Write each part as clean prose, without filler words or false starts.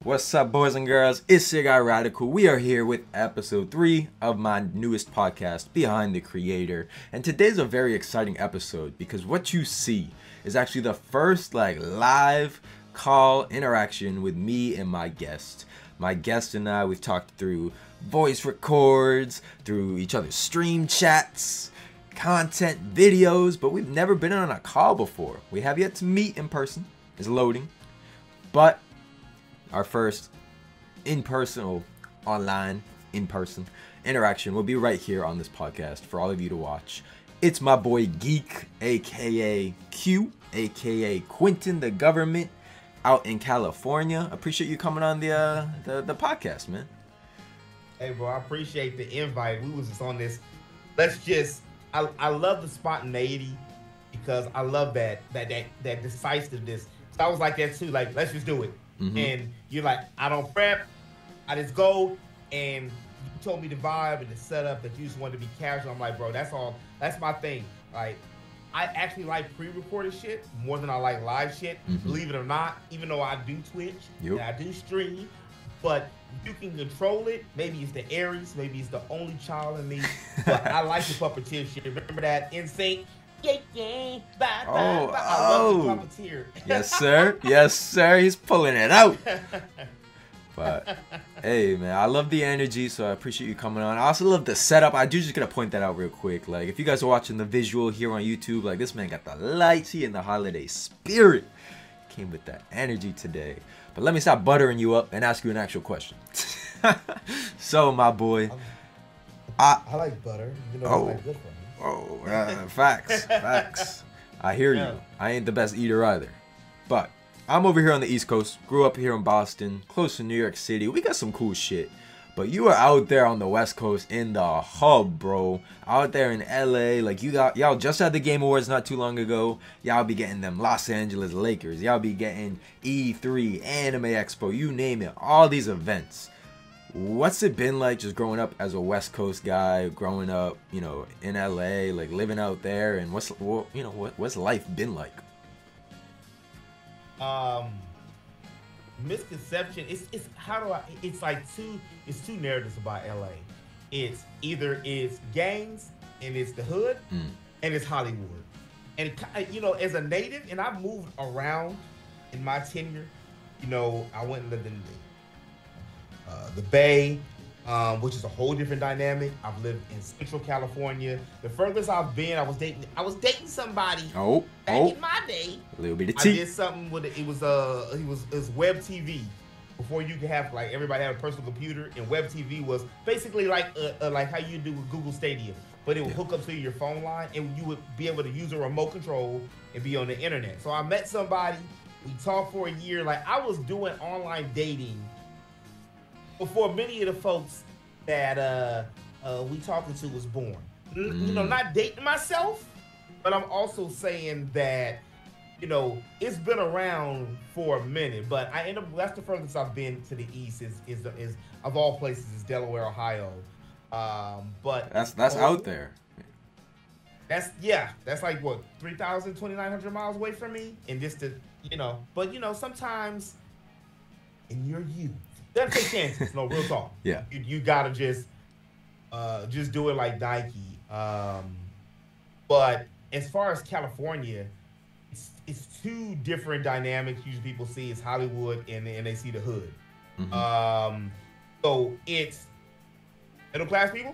What's up, boys and girls? It's your guy Radical. We are here with episode 3 of my newest podcast, Behind the Creator. And today's a very exciting episode because what you see is actually the first live call interaction with me and my guest. My guest and I, we've talked through voice records, through each other's stream chats, content, videos, but we've never been on a call before. We have yet to meet in person. It's loading. But our first online in-person interaction will be right here on this podcast for all of you to watch. It's my boy Geek, aka Q, aka Quentin the Government, out in California. Appreciate you coming on the podcast, man. Hey, bro, I appreciate the invite. We was just on this. I love the spontaneity because I love that decisiveness. So I was like that too. Like, let's just do it. Mm-hmm. And you're like, I don't prep, I just go. And you told me the vibe and the setup that you just wanted to be casual. I'm like, bro, that's my thing. Like, I actually like pre-recorded shit more than I like live shit. Mm-hmm. Believe it or not, even though I do Twitch and I do stream, but you can control it. Maybe it's the Aries, maybe it's the only child in me, but I like the puppeteer shit. Remember that NSYNC? I love the puppeteer. Yes, sir. Yes, sir. He's pulling it out. But hey, man, I love the energy, so I appreciate you coming on. I also love the setup. I do just gotta point that out real quick. Like, if you guys are watching the visual here on YouTube, like, this man got the lights. He in the holiday spirit. Came with that energy today. But let me stop buttering you up and ask you an actual question. So, my boy, I like butter. You know, it's good for me. Facts. I hear you. I ain't the best eater either. But I'm over here on the East Coast. Grew up here in Boston, close to New York City. We got some cool shit. But you are out there on the West Coast in the hub, bro. Out there in LA. Like, y'all just had the Game Awards not too long ago. Y'all be getting them Los Angeles Lakers. Y'all be getting E3, Anime Expo, you name it. All these events. What's it been like just growing up as a West Coast guy, growing up, in LA, like living out there, and what's life been like? Misconception. It's two narratives about LA. It's either it's gangs and it's the hood and it's Hollywood. And as a native, and I've moved around in my tenure, I went and lived in the Bay, which is a whole different dynamic. I've lived in Central California. The furthest I've been, I was dating somebody back in my day. A little bit of tea. I did something with it. It was web TV. Before you could have everybody had a personal computer, and web TV was basically like how you do with Google Stadia, but it would hook up to your phone line, and you would be able to use a remote control and be on the internet. So I met somebody. We talked for a year. I was doing online dating before many of the folks that we talking to was born. Not dating myself, but I'm also saying that, it's been around for a minute, but that's the furthest I've been to the east is of all places is Delaware, Ohio. But that's out there. That's like what, 3,000, 2,900 miles away from me, and just but sometimes in your youth, gotta take chances. No, real talk. Yeah. You gotta just do it like Nike. But as far as California, it's two different dynamics. Usually people see it's Hollywood and they see the hood. Mm-hmm. So it's middle class people,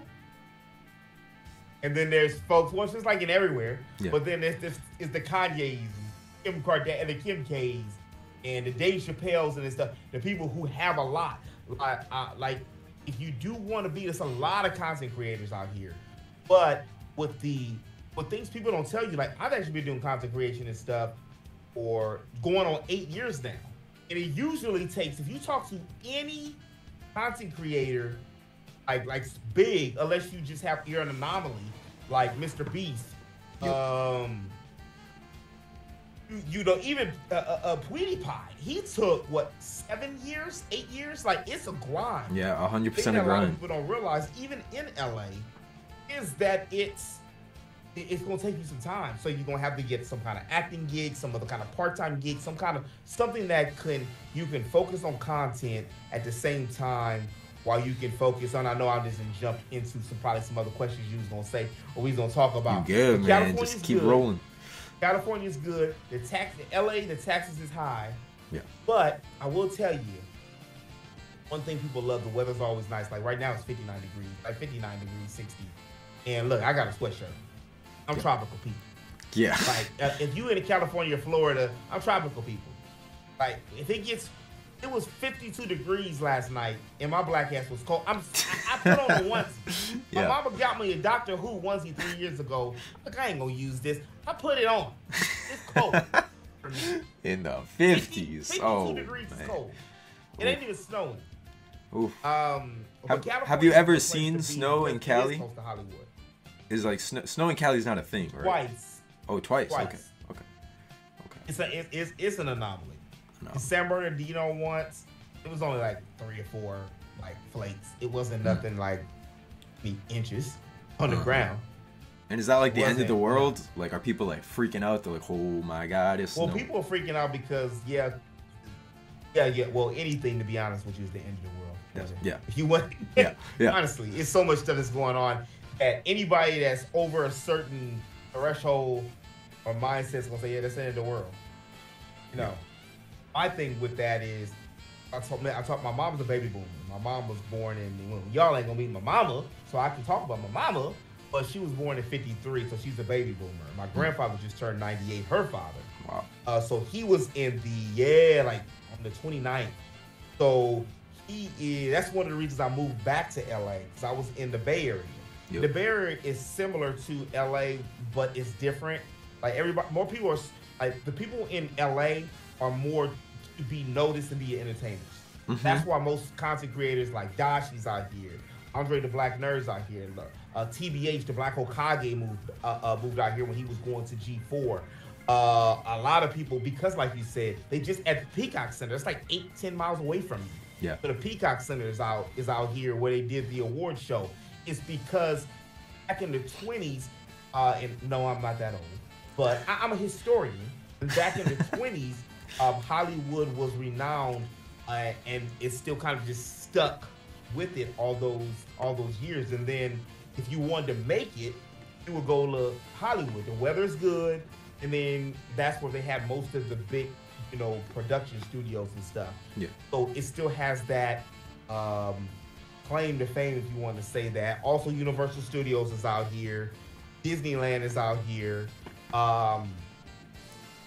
and then there's folks. Well, it's just like in everywhere. Yeah. But then there's the Kanyes, Kim Kardashian, and the Kim K's, and the Dave Chappelle's and stuff, the people who have a lot. Like, if you do want to be, there's a lot of content creators out here. But with things people don't tell you, I've actually been doing content creation and stuff for going on 8 years now. And it usually takes, if you talk to any content creator, like big, unless you just you're an anomaly, like Mr. Beast, even PewDiePie, he took 7 years, 8 years. It's a grind. Yeah, 100% a grind. A lot of people don't realize, even in LA, is that it's gonna take you some time. So you're gonna have to get some kind of acting gig, some other kind of part-time gig, some kind of something that you can focus on content at the same time while you can focus on. I know I'm just gonna jump into probably some other questions you was gonna say or we was gonna talk about. You good, man. Just keep rolling. California's good. LA, the taxes is high. Yeah. But I will tell you, one thing people love, the weather's always nice. Like right now it's 59 degrees, like 59 degrees, 60. And look, I got a sweatshirt. I'm tropical people. Yeah. Like if you in California or Florida, I'm tropical people. Like if it was 52 degrees last night and my black ass was cold. I put on the onesie. My mama got me a Doctor Who onesie 3 years ago. Like I ain't gonna use this. I put it on. It's cold. In the 50s. 52 degrees is cold. It ain't even snowing. Oof. Have you ever seen snow in Cali? Close to Hollywood. Is like snow in Cali is not a thing, right? Twice. Oh, twice. Okay. It's an anomaly. No. San Bernardino once, it was only like 3 or 4 like flakes. It wasn't nothing like inches on the ground. And is that like the end of the world? Like, are people like freaking out? They're like, oh my God, it's snow. Well, people are freaking out because well, anything to be honest, which is the end of the world. Yeah. If you want, honestly, it's so much stuff that's going on that anybody that's over a certain threshold or mindset is gonna say, yeah, that's the end of the world. You know, my thing with that is, my mom's a baby boomer. My mom was born y'all ain't gonna meet my mama, so I can talk about my mama, but she was born in 53, so she's a baby boomer. My grandfather just turned 98, her father. Wow. So he was in on the 29th. So that's one of the reasons I moved back to LA, because I was in the Bay Area. Yep. The Bay Area is similar to LA, but it's different. Like more people are like the people in LA are more to be noticed and be entertainers. Mm-hmm. That's why most content creators like Dashi's out here, Andre the Black Nerd's out here, TBH the Black Hokage moved out here when he was going to G4. A lot of people, because like you said, they just at the Peacock Center. It's like 8-10 miles away from you. Yeah. But the Peacock Center is out here where they did the award show. It's because back in the 20s, and no, I'm not that old, but I'm a historian. And back in the 20s, Hollywood was renowned, and it's still kind of just stuck with it all those years. And then if you wanted to make it, you would go to Hollywood. The weather's good, and then that's where they have most of the big, production studios and stuff. Yeah. So it still has that claim to fame, if you want to say that. Also, Universal Studios is out here. Disneyland is out here.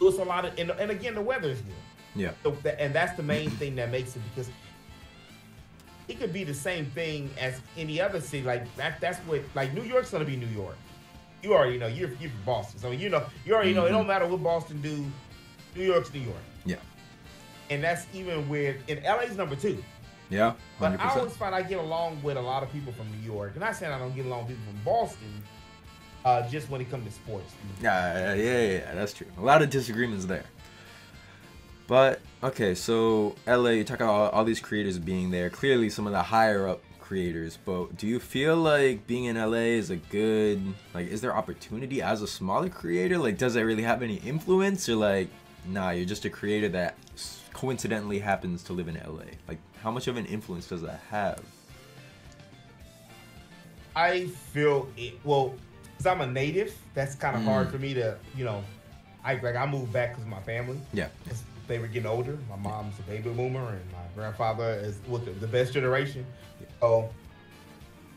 It's a lot of, and again, the weather is good. Yeah. So and that's the main thing that makes it, because it could be the same thing as any other city. Like that's what, like New York's gonna be New York. You already know. You're from Boston, so you already know. It don't matter what Boston do. New York's New York. Yeah. And that's even with, and LA's number 2. Yeah. 100%. But I always find I get along with a lot of people from New York. And not saying I don't get along with people from Boston, just when it comes to sports. Yeah, that's true. A lot of disagreements there. But, okay, so LA, you talk about all these creators being there. Clearly some of the higher up creators. But do you feel like being in LA is a good, like, is there opportunity as a smaller creator? Like, does it really have any influence? Or like, nah, you're just a creator that coincidentally happens to live in LA. Like, how much of an influence does that have? I feel it, well, because I'm a native, that's kind of hard for me to, I moved back because of my family. Yeah. They were getting older. My mom's a baby boomer, and my grandfather is the best generation. Yeah. So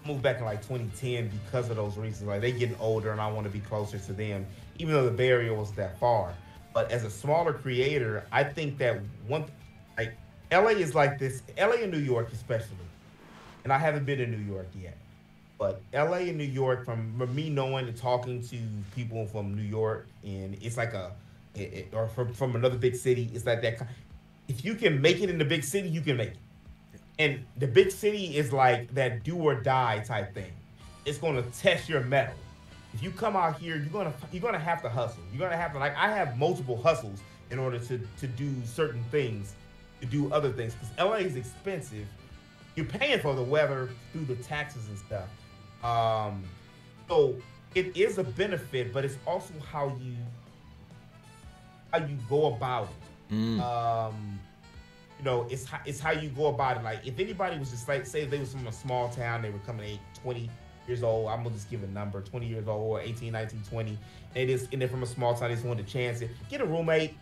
I moved back in like 2010 because of those reasons. Like, they getting older, and I want to be closer to them, even though the Bay Area wasn't that far. But as a smaller creator, I think that LA is like this. LA and New York especially, and I haven't been to New York yet. But LA and New York, from me knowing and talking to people from New York, and it's like or from another big city, it's like that. If you can make it in the big city, you can make it. And the big city is like that do or die type thing. It's gonna test your mettle. If you come out here, you're gonna have to hustle. You're gonna have to, like, I have multiple hustles in order to do certain things, to do other things, because LA is expensive. You're paying for the weather through the taxes and stuff. So it is a benefit, but it's also how you go about it. You know, it's how you go about it. Like, if anybody was just like, say they was from a small town, they were coming 20 years old. I'm gonna just give a number, 20 years old, or 18, 19, 20. And they're from a small town, they just wanted to chance it. Get a roommate,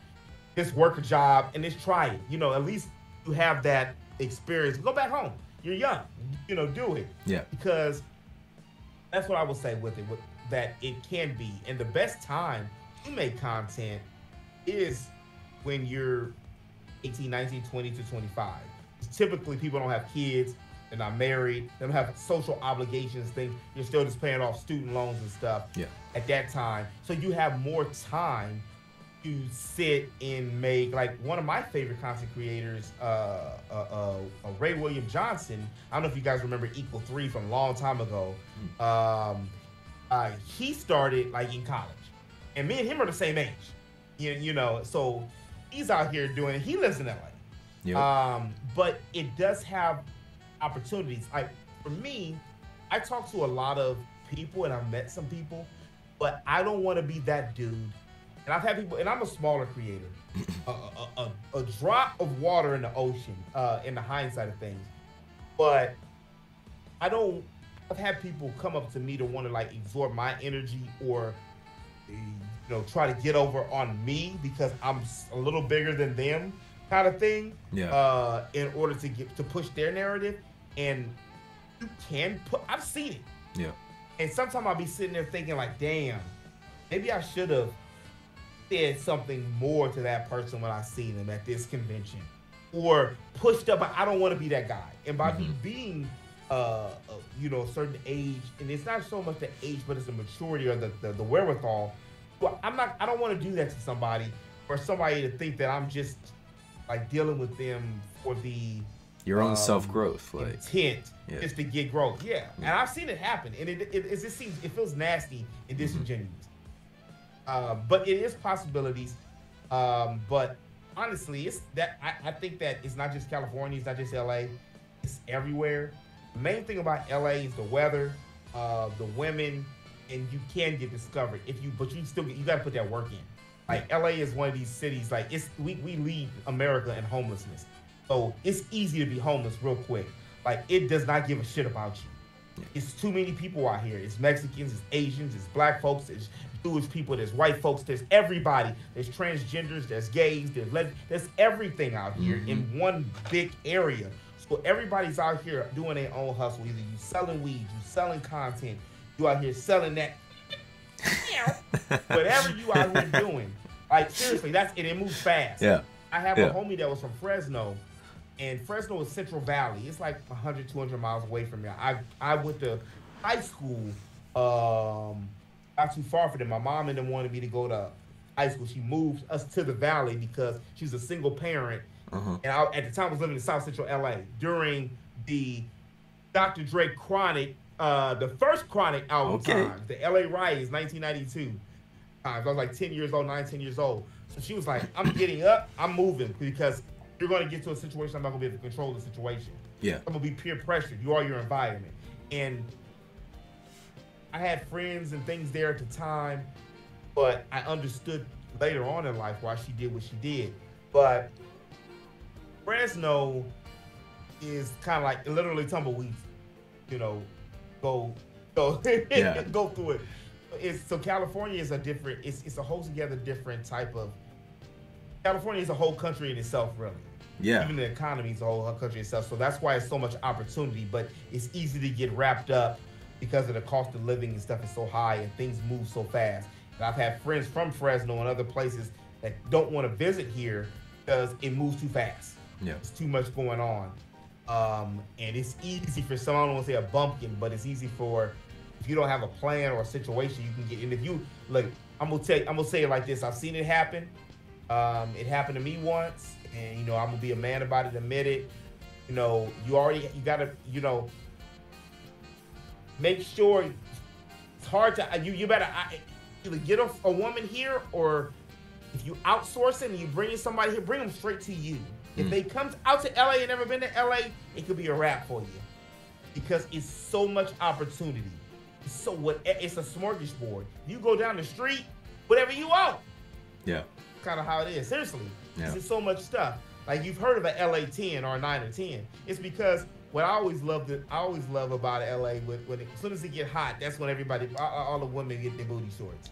just work a job, and just try it. You know, at least you have that experience. Go back home. You're young. You know, do it. Yeah. Because that's what I would say with it, that it can be. And the best time to make content is when you're 18, 19, 20 to 25. Typically, people don't have kids, they're not married, they don't have social obligations, things. You're still just paying off student loans and stuff at that time. So you have more time to sit and make, like, one of my favorite content creators, Ray William Johnson. I don't know if you guys remember Equal 3 from a long time ago. He started like in college, and me and him are the same age. You know, so he's out here doing it. He lives in LA. Yep. But it does have opportunities. Like, for me, I talk to a lot of people, and I've met some people, but I don't want to be that dude. And I've had people, and I'm a smaller creator, a drop of water in the ocean, in the hindsight of things. But I've had people come up to me to want to, like, absorb my energy, or, you know, try to get over on me because I'm a little bigger than them, kind of thing. Yeah. In order to push their narrative. And you can I've seen it. Yeah. And sometimes I'll be sitting there thinking, like, damn, maybe I should have said something more to that person when I seen them at this convention, or pushed up. But I don't want to be that guy. And by me being, you know, a certain age, and it's not so much the age, but it's the maturity or the wherewithal. Well, I don't want to do that to somebody, or somebody to think that I'm just, like, dealing with them for your own self-growth, like intent, just to get growth. Yeah. And I've seen it happen, and it feels nasty and disingenuous. But it is possibilities. But honestly, it's that I think that it's not just California, it's not just LA, it's everywhere. The main thing about LA is the weather, the women, and you can get discovered but you got to put that work in. Like, LA is one of these cities, like, we lead America in homelessness. So it's easy to be homeless real quick. Like, it does not give a shit about you. It's too many people out here. It's Mexicans, it's Asians, it's black folks, there's Jewish people, there's white folks, there's everybody. There's transgenders, there's gays, there's everything out here in one big area. So everybody's out here doing their own hustle. Either you selling weed, you selling content, you out here selling that. Whatever you out here doing. Like, seriously, it moves fast. Yeah. I have a homie that was from Fresno, and Fresno is Central Valley. It's like 100, 200 miles away from here. I went to high school not too far from them. My mom and them wanted me to go to high school. She moved us to the valley because she was a single parent. And at the time I was living in South Central LA during the Dr. Dre Chronic, the first Chronic album times, the LA Riots, 1992 times. I was like 10 years old, 19 years old. So she was like, I'm getting up, I'm moving, because you're going to get to a situation I'm not going to be able to control the situation. Yeah. I'm going to be peer pressured. You are your environment. And I had friends and things there at the time, but I understood later on in life why she did what she did. But Fresno is kind of like literally tumbleweeds, you know, go through it. So California is it's a whole together different type of. California is a whole country in itself, really. Yeah. Even the economy is a whole country itself. So that's why it's so much opportunity, but it's easy to get wrapped up because of the cost of living and stuff is so high and things move so fast. And I've had friends from Fresno and other places that don't want to visit here because it moves too fast. Yeah. It's too much going on. And it's easy for someone, I don't want to say a bumpkin, but it's easy for, if you don't have a plan or a situation, you can get, and if you, look, I'm gonna say it like this, I've seen it happen. It happened to me once, and, you know, I'm gonna be a man about it, admit it. You know, you gotta, you know, make sure it's hard to, you better either get a woman here, or if you outsource it and you bring in somebody here, bring them straight to you. If they come out to LA and never been to LA, it could be a wrap for you, because it's so much opportunity. So what? It's a smorgasbord. You go down the street, whatever you want. Yeah. Kind of how it is. Seriously, yeah. There's so much stuff. Like you've heard of an LA 10 or a 9 or 10. It's because what I always love about LA, as soon as it get hot, that's when everybody, all the women get their booty shorts.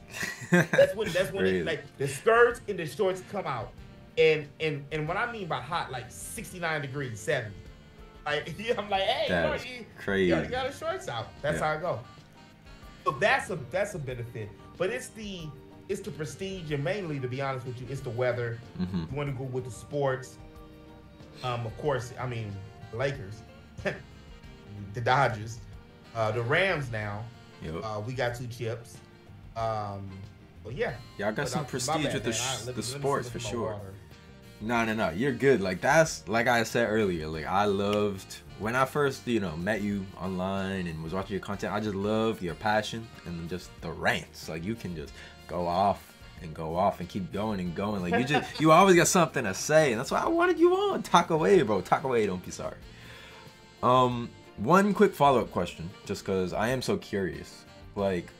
That's when really? It, like the skirts and the shorts come out. And what I mean by hot, like 69 degrees, 70. Like I'm like, hey, that's crazy. You already got the shorts out. That's how I go. So that's a benefit. But it's the prestige, and mainly, to be honest with you, it's the weather. You want to go with the sports. Of course, I mean, the Lakers, the Dodgers, the Rams now. Yep. We got 2 chips. But yeah. Yeah, I got some prestige with the sports for sure. Water. No, you're good. Like that's like I said earlier. Like I loved when I first, met you online and was watching your content. I just love your passion and just the rants. Like you can just go off and keep going and going. Like you always got something to say, and that's why I wanted you on. Talk away, bro. Talk away. Don't be sorry. One quick follow-up question, just because I am so curious. Like,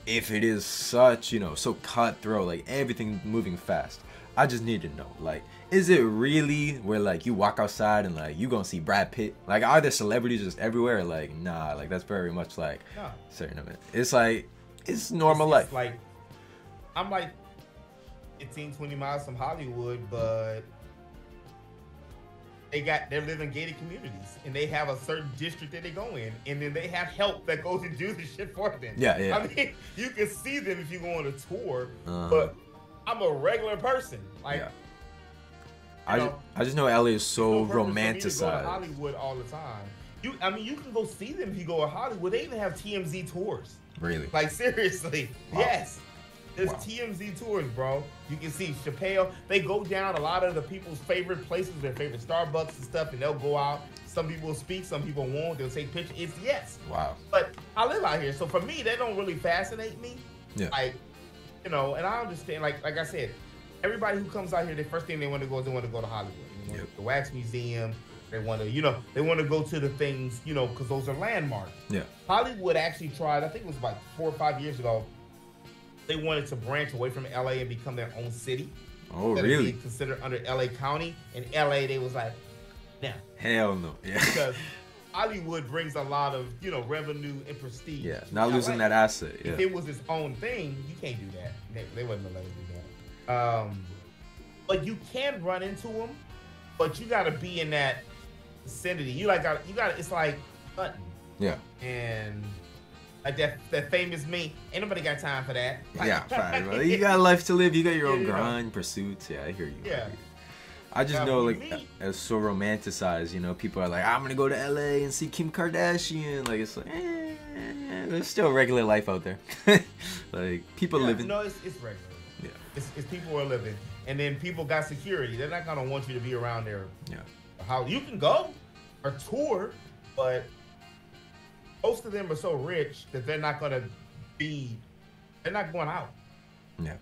if it is such, so cutthroat, like everything moving fast, I just need to know, like, is it really where like you walk outside and like you gonna see Brad Pitt? Like, are there celebrities just everywhere? Like, nah, like that's very much like certain of it. It's like it's normal life. Like, I'm like 15, 20 miles from Hollywood, but they're living gated communities, and they have a certain district that they go in, and then they have help that goes and do the shit for them. Yeah. I mean, you can see them if you go on a tour, but I'm a regular person. Like, I just know LA is so romanticized. For me to go to Hollywood all the time. You can go see them if you go to Hollywood. They even have TMZ tours. Really? Like, seriously. Wow. Yes. There's TMZ tours, bro. You can see Chappelle. They go down a lot of the people's favorite places, their favorite Starbucks and stuff, and they'll go out. Some people will speak, some people won't. They'll take pictures. Wow. But I live out here, so for me, they don't really fascinate me. Yeah. Like, and I understand. Like I said, everybody who comes out here, the first thing they want to go is they want to go to Hollywood. They want the Wax Museum. They want to, go to the things, because those are landmarks. Yeah. Hollywood actually tried. I think it was like 4 or 5 years ago. They wanted to branch away from LA and become their own city. Oh, really? Be considered under LA County. In LA, they was like, no. Hell no. Yeah. Because Hollywood brings a lot of, revenue and prestige. Yeah, not losing that asset. Yeah. If it was its own thing, you can't do that. They wouldn't let you do that. But you can run into them, but you got to be in that vicinity. You got it's like hunting. Yeah. And like that famous meme, ain't nobody got time for that. Like, yeah, fine, bro. You got a life to live. You got your own grind, pursuits. Yeah, I hear you. Yeah. I just know, like, it's so romanticized. People are like, I'm gonna go to LA and see Kim Kardashian. Like, it's like, there's still regular life out there. Like, people living. No, it's regular. Yeah. It's people who are living, and then people got security. They're not gonna want you to be around there. Yeah. How you can go or tour, but most of them are so rich that they're not going out. Yeah.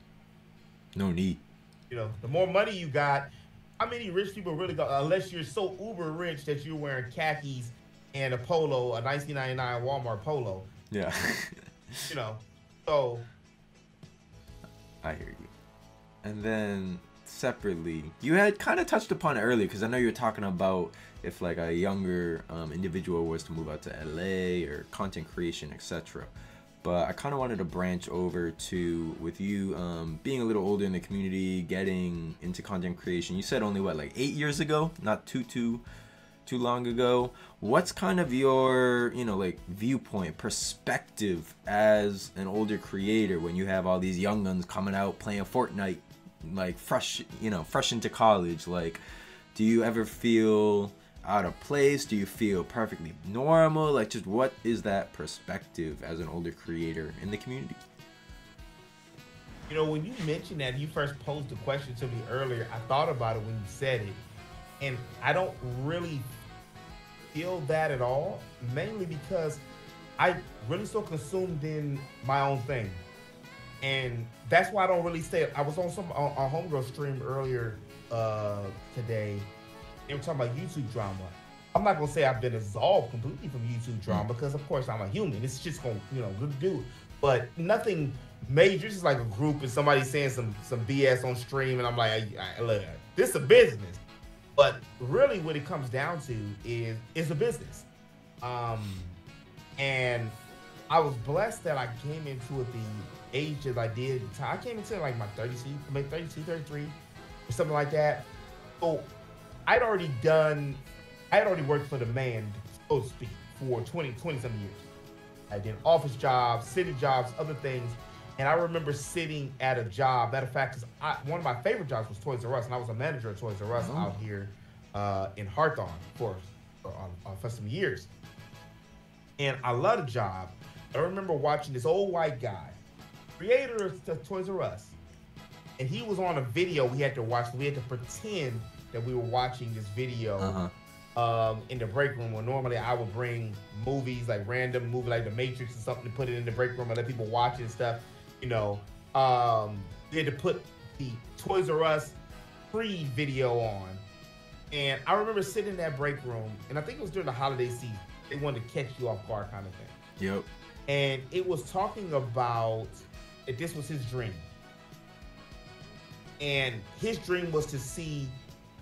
No need. The more money you got, how many rich people really go, unless you're so uber rich that you're wearing khakis and a polo, a $19.99 Walmart polo. Yeah. So. I hear you. And then separately, you had kind of touched upon it earlier, because I know you were talking about if like a younger individual was to move out to LA or content creation, etc. But I kind of wanted to branch over to, with you being a little older in the community, getting into content creation. You said only like 8 years ago, not too long ago. What's kind of your like viewpoint, perspective as an older creator when you have all these young guns coming out playing Fortnite, like fresh into college? Like, do you ever feel out of place? Do you feel perfectly normal? Like, just what is that perspective as an older creator in the community? When you mentioned that, you first posed the question to me earlier, I thought about it when you said it, and I don't really feel that at all, mainly because I really so consumed in my own thing, and that's why I don't really stay. I was on a homegirl stream earlier today. They were talking about YouTube drama, I'm not gonna say I've been absolved completely from YouTube drama because, of course, I'm a human. It's just gonna, do. But nothing major. It's just like a group and somebody saying some BS on stream, and I'm like, look, this is a business. But really, what it comes down to is it's a business. And I was blessed that I came into it the age that I did. I came into it like my 32, maybe 32, 33, or something like that. So I'd already worked for the man, so to speak, for 20 some years. I did office jobs, city jobs, other things. And I remember sitting at a job. Matter of fact, one of my favorite jobs was Toys R Us, and I was a manager at Toys R Us out here in Hawthorne for some years. And I loved the job. I remember watching this old white guy, creator of Toys R Us, and he was on a video we had to watch. We had to pretend that we were watching this video in the break room, where normally I would bring movies, like random movie like The Matrix or something, to put it in the break room and let people watch it and stuff. We had to put the Toys R Us free video on. And I remember sitting in that break room, and I think it was during the holiday season. They wanted to catch you off guard kind of thing. Yep. And it was talking about that this was his dream. And his dream was to see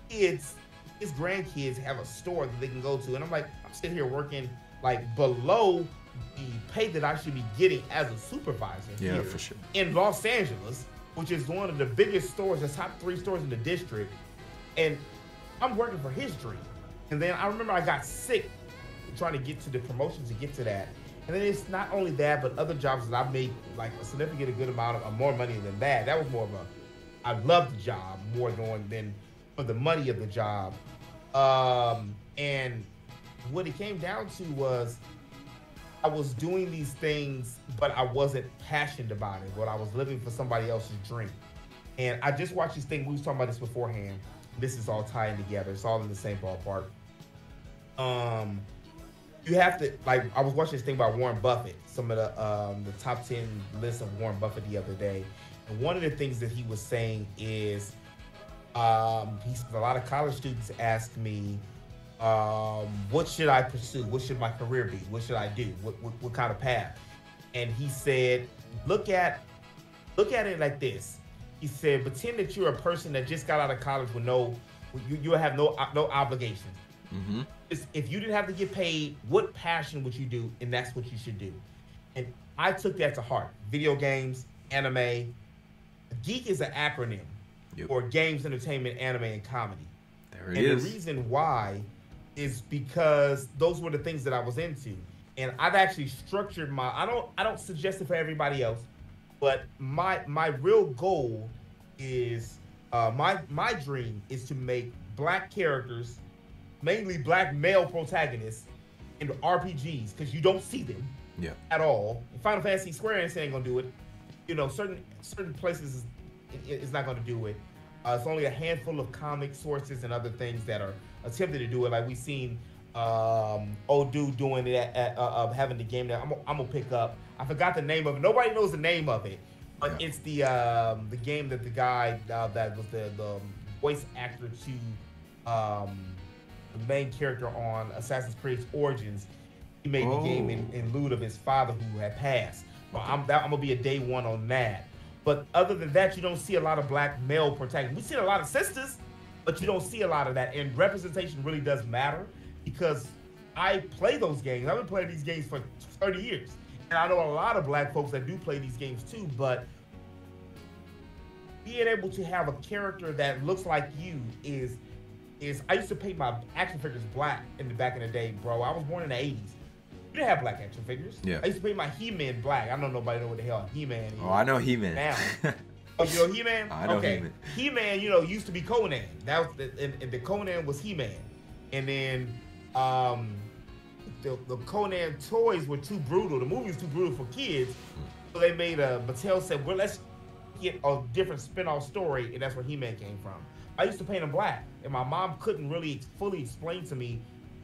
his grandkids have a store that they can go to. And I'm like, I'm sitting here working like below the pay that I should be getting as a supervisor here for sure. in Los Angeles, which is one of the biggest stores, the top 3 stores in the district. And I'm working for his dream. And then I remember I got sick trying to get to the promotions to get to that. And then it's not only that, but other jobs that I made like a significant, a good amount of more money than that. That was more of I loved the job more than for the money of the job. And what it came down to was I was doing these things, but I wasn't passionate about it. But I was living for somebody else's dream. And I just watched this thing. We was talking about this beforehand. This is all tying together. It's all in the same ballpark. You have to, like, I was watching this thing by Warren Buffett, some of the top 10 lists of Warren Buffett the other day. And one of the things that he was saying is, a lot of college students ask me, what should I pursue? What should my career be? What should I do? What kind of path? And he said, look at it like this. He said, pretend that you're a person that just got out of college with you have no obligations. Mm-hmm. If you didn't have to get paid, what passion would you do? And that's what you should do. And I took that to heart. Video games, anime. Geek is an acronym for games, entertainment, anime, and comedy. There it is. The reason why is because those were the things that I was into. And I've actually structured I don't suggest it for everybody else, but my real goal is my dream is to make black characters, mainly black male protagonists, in RPGs, because you don't see them at all. In Final Fantasy, Square Enix ain't gonna do it. Certain places it's not gonna do it. It's only a handful of comic sources and other things that are attempting to do it. Like we've seen old dude doing it of having the game that I'm gonna pick up. I forgot the name of it. Nobody knows the name of it, but it's the game that the guy that was the voice actor to the main character on Assassin's Creed Origins. He made the game in lieu of his father who had passed. Well, I'm gonna be a day one on that. But other than that, you don't see a lot of black male protagonists. We see a lot of sisters, but you don't see a lot of that. And representation really does matter, because I play those games. I've been playing these games for 30 years. And I know a lot of black folks that do play these games too, but being able to have a character that looks like you is I used to paint my action figures black back in the day, bro. I was born in the 80s. You didn't have black action figures. Yeah. I used to paint my He-Man black. I don't know nobody know what the hell He-Man is. Oh, I know He-Man. Now. Oh, you know He-Man? I know He-Man. He-Man, used to be Conan. That was and the Conan was He-Man. And then the Conan toys were too brutal. The movie was too brutal for kids. So they made Mattel said, well, let's get a different spin-off story, and that's where He-Man came from. I used to paint them black, and my mom couldn't really fully explain to me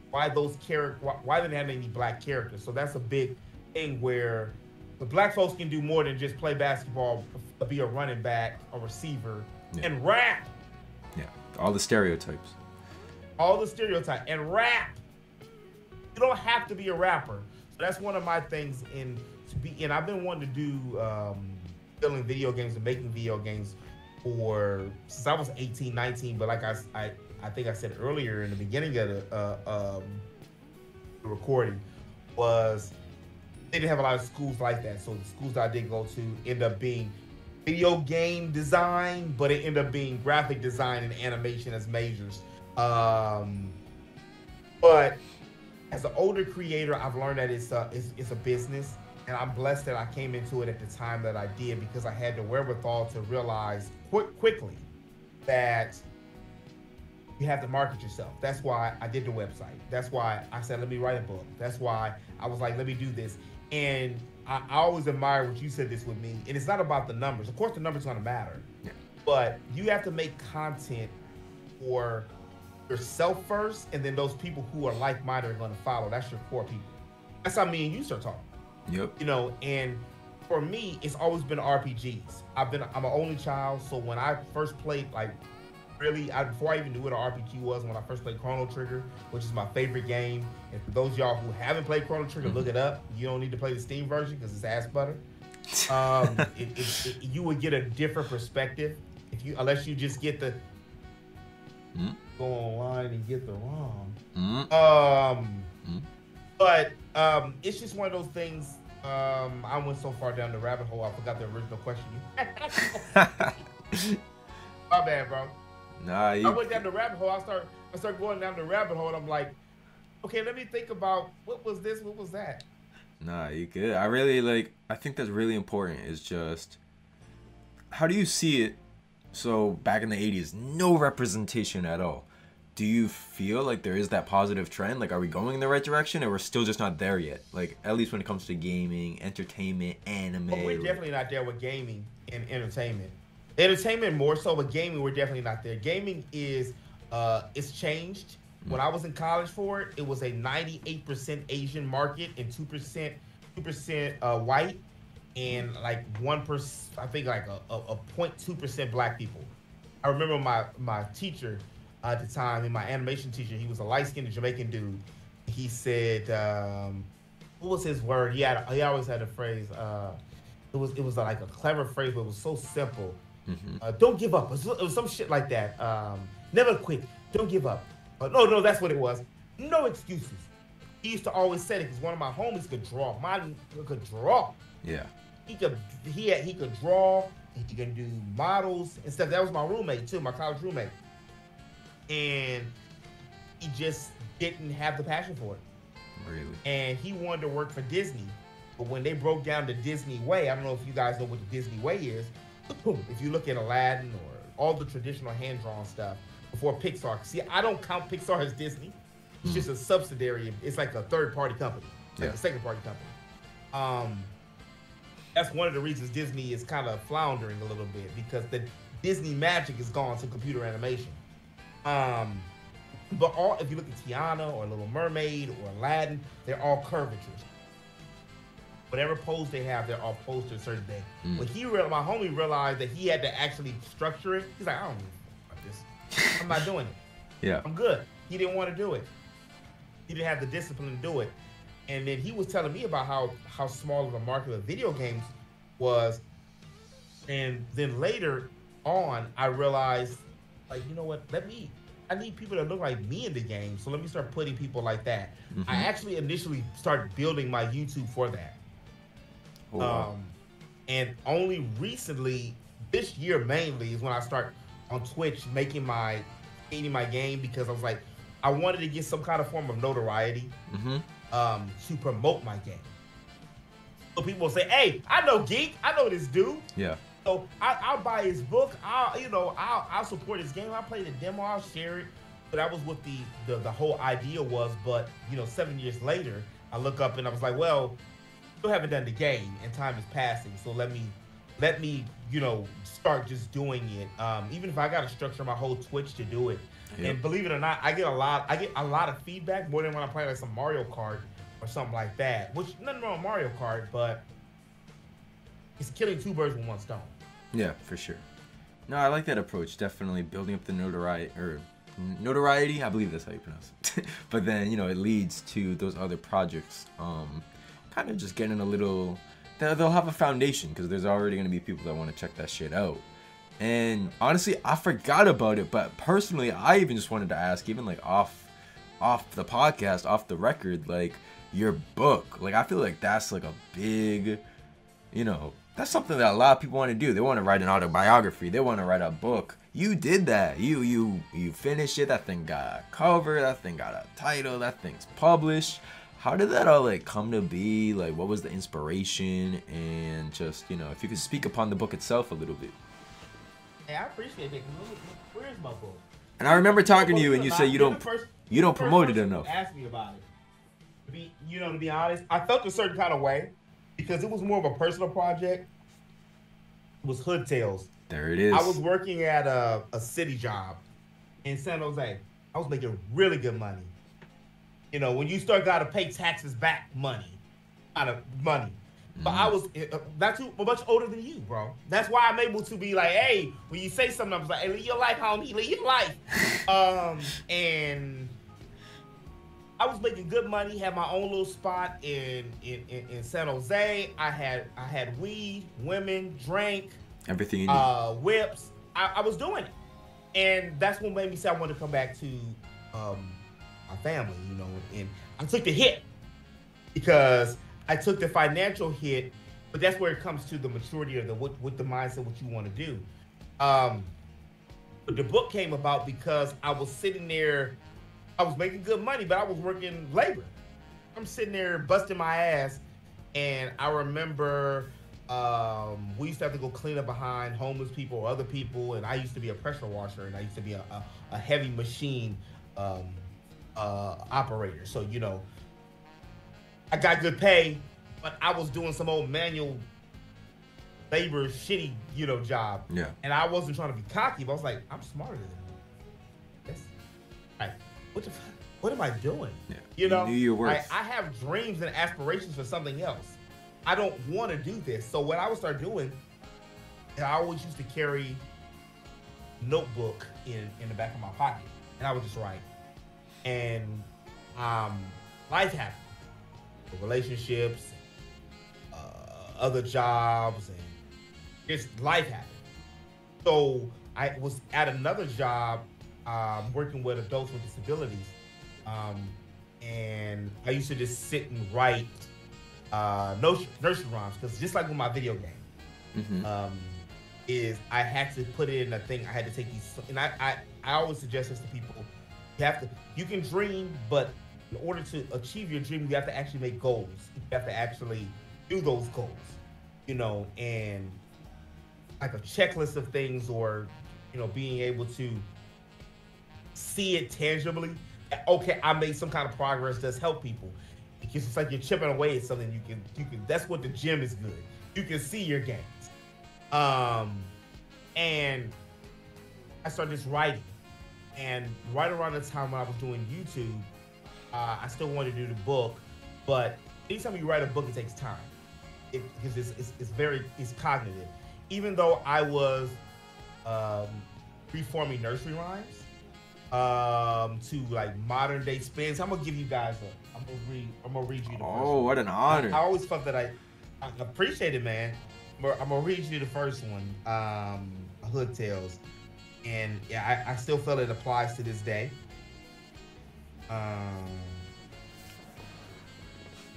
why why they didn't have any black characters. So that's a big thing where the black folks can do more than just play basketball, be a running back, a receiver, and rap. Yeah, all the stereotypes. All the stereotypes and rap. You don't have to be a rapper. So that's one of my things and I've been wanting to do building video games and making video games since I was 18, 19. But like I think I said earlier in the beginning of the recording was they didn't have a lot of schools like that. So the schools that I did go to end up being video game design, but it ended up being graphic design and animation as majors. But as an older creator, I've learned that it's a business, and I'm blessed that I came into it at the time that I did because I had the wherewithal to realize quickly that you have to market yourself. That's why I did the website. That's why I said, let me write a book. That's why I was like, let me do this. And I always admire what you said this with me. And it's not about the numbers. Of course, the numbers are going to matter. Yeah. But you have to make content for yourself first, and then those people who are like-minded are going to follow. That's your core people. That's how me and you start talking. Yep. You know, and for me, it's always been RPGs. I'm an only child, so when I first played, like, really, before I even knew what an RPG was, when I first played Chrono Trigger, which is my favorite game. And for those of y'all who haven't played Chrono Trigger, look it up. You don't need to play the Steam version because it's ass butter. You would get a different perspective unless you just get the go online and get the ROM. But it's just one of those things. I went so far down the rabbit hole, I forgot the original question. My bad, bro. Nah, I went down the rabbit hole. I started going down the rabbit hole, and I'm like, okay, let me think about what was this, what was that. Nah, you good. I think that's really important. Is just, how do you see it? So back in the 80s, no representation at all. Do you feel like there is that positive trend? Like, are we going in the right direction, or we're still just not there yet? Like, at least when it comes to gaming, entertainment, anime. Well, we're definitely not there with gaming and entertainment. Entertainment more so, but gaming, we're definitely not there. Gaming is, it's changed. When I was in college for it, it was a 98% Asian market and 2% white, and like 1%, I think like a 0.2% black people. I remember my teacher at the time, and my animation teacher, he was a light-skinned Jamaican dude. He said, what was his word? He always had a phrase. It was like a clever phrase, but it was so simple. Don't give up. It was some shit like that. Never quit. Don't give up. No, that's what it was. No excuses. He used to always say it because one of my homies could draw. Mine could draw. Yeah. He could draw. He could do models and stuff. That was my roommate too, my college roommate. And he just didn't have the passion for it. Really? And he wanted to work for Disney. But when they broke down the Disney way, I don't know if you guys know what the Disney way is. If you look at Aladdin or all the traditional hand-drawn stuff before Pixar. See, I don't count Pixar as Disney. It's just a subsidiary. It's like a third-party company. It's like a second-party company. That's one of the reasons Disney is kind of floundering a little bit, because the Disney magic is gone to computer animation. But if you look at Tiana or Little Mermaid or Aladdin, they're all curvatures. Whatever pose they have, they're all posed to a certain thing. When my homie realized that he had to actually structure it, he's like, I don't know about this. I'm not doing it. Yeah. I'm good. He didn't want to do it. He didn't have the discipline to do it. And then he was telling me about how small of a market of video games was. And then later on, I realized, like, you know what? I need people that look like me in the game. So let me start putting people like that. I actually initially started building my YouTube for that. Oh, wow. And only recently, this year mainly, is when I start on Twitch making my game, because I was like, I wanted to get some kind of form of notoriety to promote my game. So people will say, hey, I know Geek. I know this dude. Yeah. So I'll buy his book. I'll support his game. I'll play the demo. I'll share it. But that was what the whole idea was. But 7 years later, I look up and I was like, well, still haven't done the game, and time is passing. So let me start just doing it. Even if I got to structure my whole Twitch to do it. Yep. And believe it or not, I get a lot of feedback, more than when I play like some Mario Kart or something like that. Which, nothing wrong with Mario Kart, but it's killing two birds with one stone. Yeah, for sure. No, I like that approach. Definitely building up the notoriety, or notoriety. I believe that's how you pronounce it. But then, you know, it leads to those other projects kind of just getting a little, they'll have a foundation because there's already going to be people that want to check that shit out. And honestly, I forgot about it, but personally, I even just wanted to ask, even like off the podcast, off the record, like your book. Like I feel like that's like a big, you know, that's something that a lot of people want to do. They want to write an autobiography. They want to write a book. You did that. You finished it. That thing got a cover. That thing got a title. That thing's published. How did that all like come to be? Like, what was the inspiration? And just, you know, if you could speak upon the book itself a little bit. Hey, I appreciate it. Where's my book? And I remember talking to you, and you said you don't promote it enough. Ask me about it. To be honest, I felt a certain kind of way because it was more of a personal project. It was Hood Tales. There it is. I was working at a city job in San Jose. I was making really good money. You know, when you start got to pay taxes back, out of money. But I was not too much older than you, bro. That's why I'm able to be like, hey, when you say something, I was like, hey, live your life, homie, live your life. And I was making good money, had my own little spot in San Jose. I had weed, women, drink, everything you need. Whips. I was doing it. And that's what made me say I wanted to come back to my family, you know. And I took the hit because I took the financial hit, but that's where it comes to the maturity of what the mindset, what you want to do. But the book came about because I was sitting there, I was making good money, but I was working labor. I'm sitting there busting my ass, and I remember we used to have to go clean up behind homeless people or other people, and I used to be a pressure washer, and I used to be a heavy machine operator. So, you know, I got good pay, but I was doing some old manual labor, shitty, you know, job. Yeah. And I wasn't trying to be cocky, but I was like, I'm smarter than this. Like, what am I doing? Yeah. You know, knew your worth. I have dreams and aspirations for something else. I don't want to do this. So what I would start doing, I always used to carry a notebook in the back of my pocket, and I would just write. And life happened. Relationships, other jobs, and just life happened. So I was at another job working with adults with disabilities, and I used to just sit and write nursery rhymes, because just like with my video game, is I had to put it in a thing. I had to take these, and I always suggest this to people. You can dream, but in order to achieve your dream, you have to actually make goals. You have to actually do those goals, you know, and like a checklist of things, or, you know, being able to see it tangibly. Okay, I made some kind of progress. Does help people, because it's like you're chipping away at something. You can. That's what the gym is good. You can see your gains. And I started just writing, and right around the time when I was doing YouTube, I still wanted to do the book, but anytime you write a book, it takes time. Because it's cognitive. Even though I was reforming nursery rhymes to like modern day spins, I'm gonna give you guys I'm gonna read you the first one. Oh, what an honor! I always felt that I appreciate it, man. I'm gonna read you the first one, Hood Tales, and yeah, I still feel it applies to this day.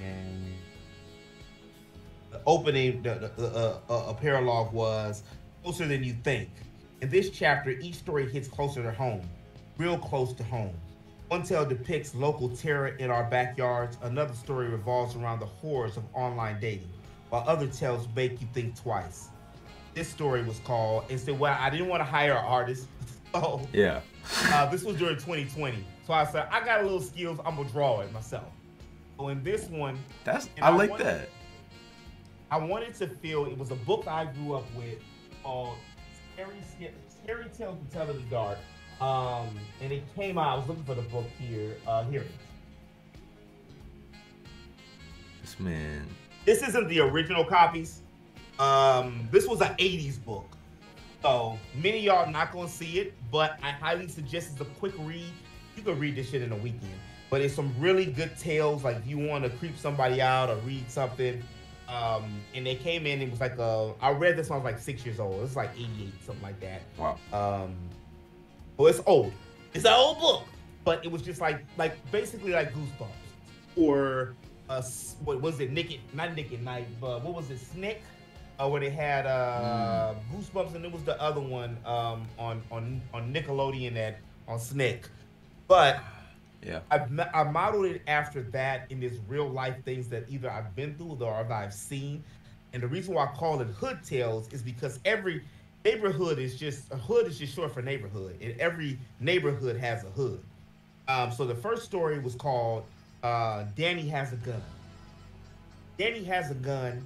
And the opening, a paralogue was closer than you think. In this chapter, each story hits closer to home, real close to home. One tale depicts local terror in our backyards. Another story revolves around the horrors of online dating, while other tales make you think twice. This story was called, and said, well, I didn't want to hire an artist. So yeah. This was during 2020. So I said, I got a little skills, I'm gonna draw it myself. So in this one, I like that. I wanted to feel, it was a book I grew up with called Scary Tales to Tell in the Dark. And it came out, I was looking for the book here. Here it is. This man. This isn't the original copies. This was an 80s book. So many of y'all not gonna see it, but I highly suggest it's a quick read. You can read this shit in a weekend. But it's some really good tales. Like if you want to creep somebody out or read something. And they came in. It was like I read this when I was like 6 years old. It's like 88, something like that. Wow. Well, it's old. It's an old book, but it was just like basically like Goosebumps or what was it? Not Nick at Night, but what was it? Snick. Where they had Goosebumps, and it was the other one on Nickelodeon on Snick. But yeah, I modeled it after that in this real life things that either I've been through or that I've seen. And the reason why I call it Hood Tales is because every neighborhood is just short for neighborhood, and every neighborhood has a hood. So the first story was called Danny Has a Gun. Danny has a gun.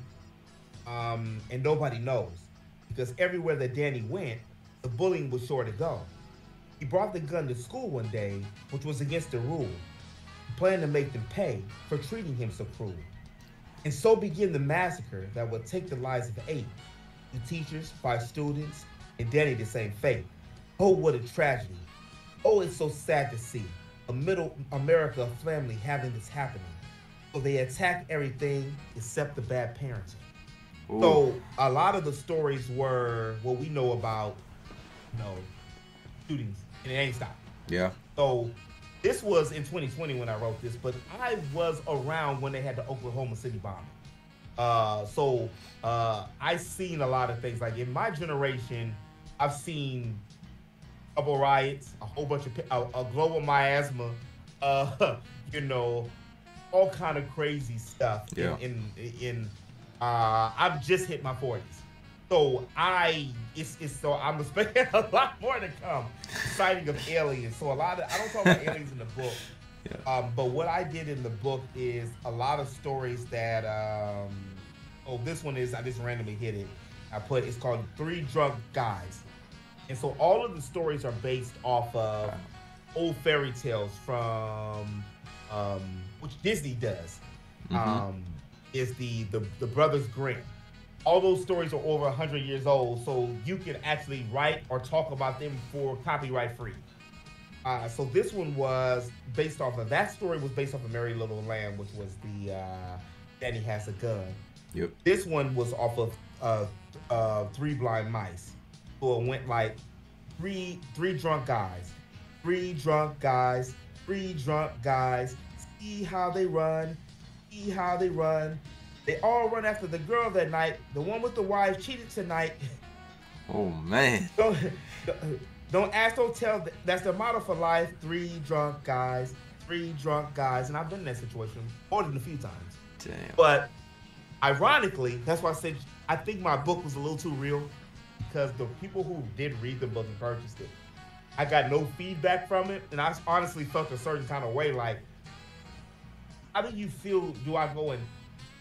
And nobody knows because everywhere that Danny went, the bullying was sure to go. He brought the gun to school one day, which was against the rule. He planned to make them pay for treating him so cruel. And so began the massacre that would take the lives of 8. The teachers, 5 students, and Danny the same fate. Oh, what a tragedy. Oh, it's so sad to see a middle America family having this happening. So they attack everything except the bad parenting. Ooh. So a lot of the stories were what we know about, shootings, and it ain't stopped. Yeah. So this was in 2020 when I wrote this, but I was around when they had the Oklahoma City bombing. So I seen a lot of things. Like in my generation, I've seen a couple riots, a whole bunch of a global miasma, all kind of crazy stuff. Yeah. I've just hit my 40s, so I'm expecting a lot more to come. Sighting of aliens, so I don't talk about aliens in the book. Yeah. But what I did in the book is a lot of stories that this one is I just randomly hit it. It's called 3 Drunk Guys, and so all of the stories are based off of old fairy tales from which Disney does. Mm-hmm. Is the Brothers Grimm. All those stories are over 100 years old, so you can actually write or talk about them for copyright free. So this one was based off of, that story was based off of Merry Little Lamb, which was the Danny Has a Gun. Yep. This one was off of 3 Blind Mice. So it went like three drunk guys. 3 drunk guys, 3 drunk guys, see how they run. How they run. They all run after the girl that night. The one with the wife cheated tonight. Oh man. Don't ask, don't tell. That's the motto for life. 3 drunk guys. 3 drunk guys. And I've been in that situation more than a few times. Damn. But ironically, that's why I said I think my book was a little too real, because the people who did read the book and purchased it, I got no feedback from it. And I honestly felt a certain kind of way, like, how do you feel? Do I go and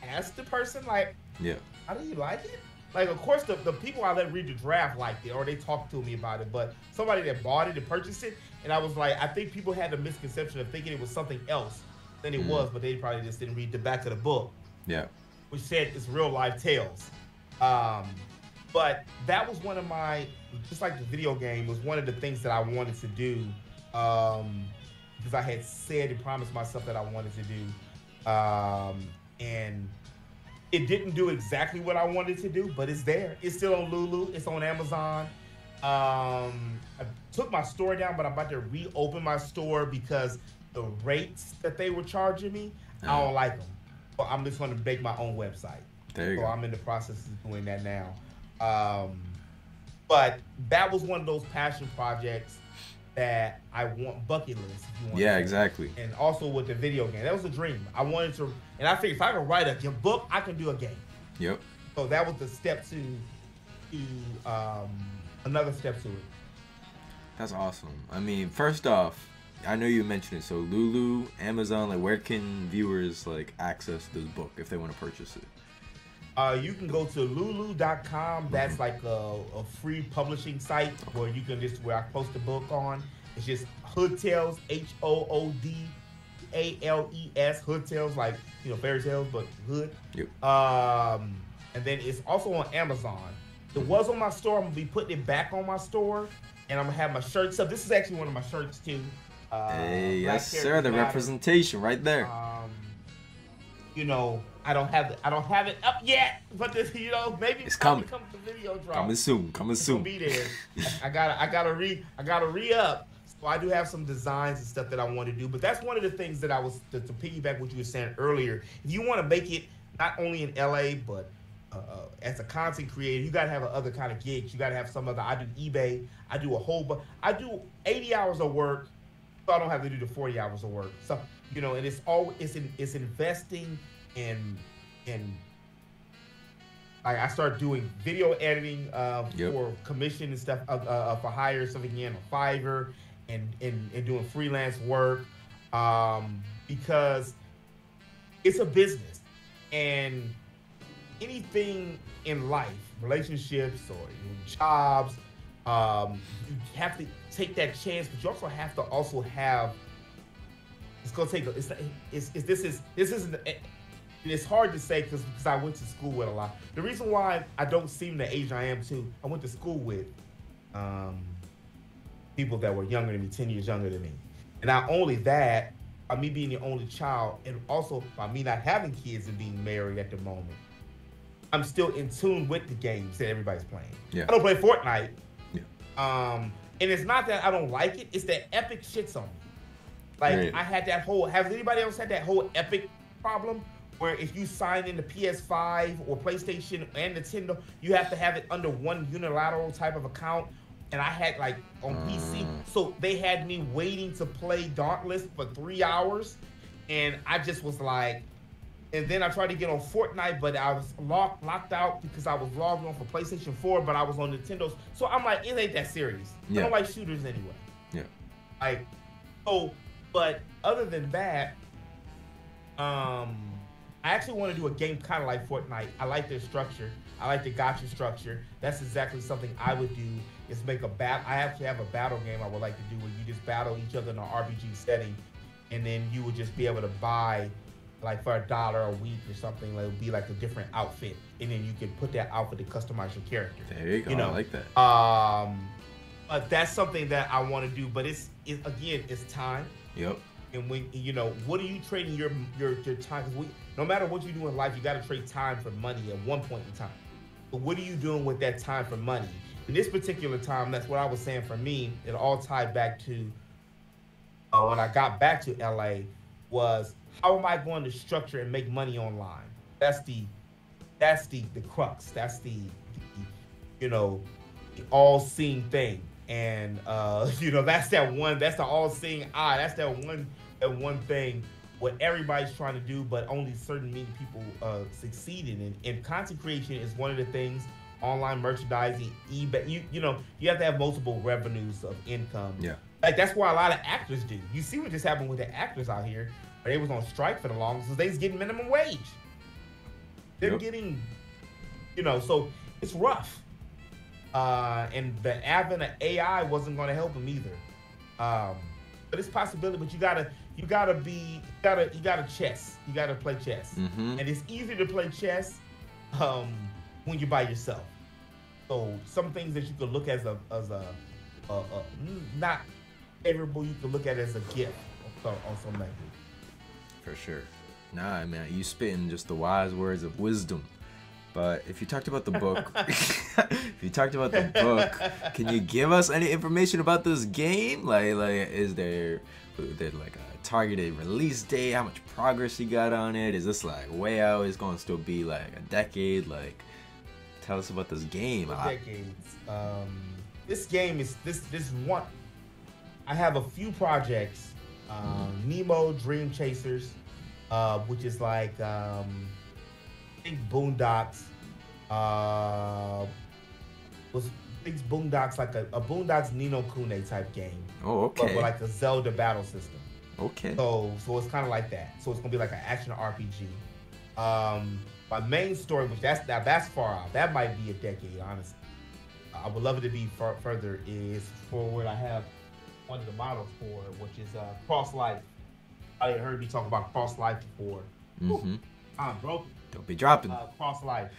ask the person, like, yeah, how do you like it? Like, of course, the people I let read the draft liked it, or they talked to me about it, but somebody that bought it and purchased it, and I was like, I think people had the misconception of thinking it was something else than it was, but they probably just didn't read the back of the book. Yeah. Which said it's real life tales. But that was one of my, just like the video game, was one of the things that I wanted to do. Because I had said and promised myself that I wanted to do. And it didn't do exactly what I wanted to do, but it's there. It's still on Lulu. It's on Amazon. I took my store down, but I'm about to reopen my store because the rates that they were charging me, I don't like them. So I'm just going to make my own website. There you go. I'm in the process of doing that now. But that was one of those passion projects that I want, bucket list, if you want. Yeah, exactly. And also with the video game, that was a dream. I wanted to, and I figured if I could write a book, I can do a game. Yep. So that was the step to another step to it. That's awesome. I mean, first off, I know you mentioned it. So Lulu, Amazon, like, where can viewers like access this book if they want to purchase it? You can go to lulu.com. That's like a free publishing site where you can where I post the book on. It's just Hood Tales, HOODALES, Hood Tales, like, fairy tales, but hood. Yep. And then it's also on Amazon. It was on my store. I'm gonna be putting it back on my store, and I'm gonna have my shirts up. This is actually one of my shirts too. Hey, yes, sir. The representation right there. You know, I don't have it up yet, but this, you know, maybe it's coming. Comes the video drop. Coming soon. Coming soon. Be there. I gotta re up. So I do have some designs and stuff that I want to do, but that's one of the things that I was to piggyback what you were saying earlier. If you want to make it not only in LA, but as a content creator, you gotta have other kind of gigs. You gotta have some other. I do eBay. I do a whole, but I do 80 hours of work, so I don't have to do the 40 hours of work. So you know, and it's investing in I started doing video editing for commission and stuff for hire, stuff again on Fiverr and doing freelance work because it's a business, and anything in life, relationships or jobs, you have to take that chance, but you also have to have. It's gonna take. This isn't. It's hard to say because I went to school with a lot. The reason why I don't seem the age I am too, I went to school with people that were younger than me, 10 years younger than me. And not only that, by me being the only child, and also by me not having kids and being married at the moment, I'm still in tune with the games that everybody's playing. Yeah. I don't play Fortnite. Yeah. And it's not that I don't like it, it's that Epic shits on me. Like, right. I had that whole, has anybody else had that whole Epic problem? Where if you sign in the PS5 or PlayStation and Nintendo, you have to have it under one unilateral type of account. And I had like on PC, so they had me waiting to play Dauntless for 3 hours, and I just was like, and then I tried to get on Fortnite, but I was locked out because I was logged on for PlayStation 4, but I was on Nintendo's. So I'm like, it ain't that serious. Yeah. I don't like shooters anyway. Yeah. Like, so, but other than that, I actually want to do a game kind of like Fortnite. I like their structure. I like the gacha structure. That's exactly something I would do, is make a battle. I actually have a battle game I would like to do where you just battle each other in an RPG setting, and then you would just be able to buy, like for $1 a week or something, like it would be like a different outfit, and then you can put that outfit to customize your character. There you go. You know? I like that. But that's something that I want to do, but it's time. Yep. And when, you know, what are you trading your time? Because no matter what you do in life, you got to trade time for money at one point in time. But what are you doing with that time for money? In this particular time, that's what I was saying for me. It all tied back to when I got back to LA was, how am I going to structure and make money online? That's the crux. That's the you know, the all-seeing thing. And you know, that's the all-seeing eye. That's that one thing what everybody's trying to do, but only certain many people succeed in. And content creation is one of the things. Online merchandising, eBay. You know, you have to have multiple revenues of income. Yeah. Like that's why a lot of actors do. You see what just happened with the actors out here. They was on strike for the longest because they was getting minimum wage. They're getting, you know, so it's rough. And the advent of AI wasn't going to help them either. But it's possibility. But you gotta chess. You gotta play chess, and it's easier to play chess when you're by yourself. So some things that you could look as a not favorable, you could look at as a gift on some level. For sure. Nah, man, you spitting just the wise words of wisdom. But if you talked about the book, can you give us any information about this game? Like, is there like a targeted release date? How much progress you got on it? Is this like way out? It's going to still be like a decade? Like, tell us about this game. Decades. This game is this one. I have a few projects. Nemo Dream Chasers, which is like I think Boondocks. Boondocks like a Boondocks Nino Kune type game. Oh, okay. But with like a Zelda battle system. Okay. So it's kind of like that. So it's gonna be like an action RPG. My main story, which that's far out. That might be a decade, honestly. I would love it to be further. Is for what I have one of the models for, which is Cross Life. I heard me talk about Cross Life before. I'm broken. Don't be dropping. Cross Life.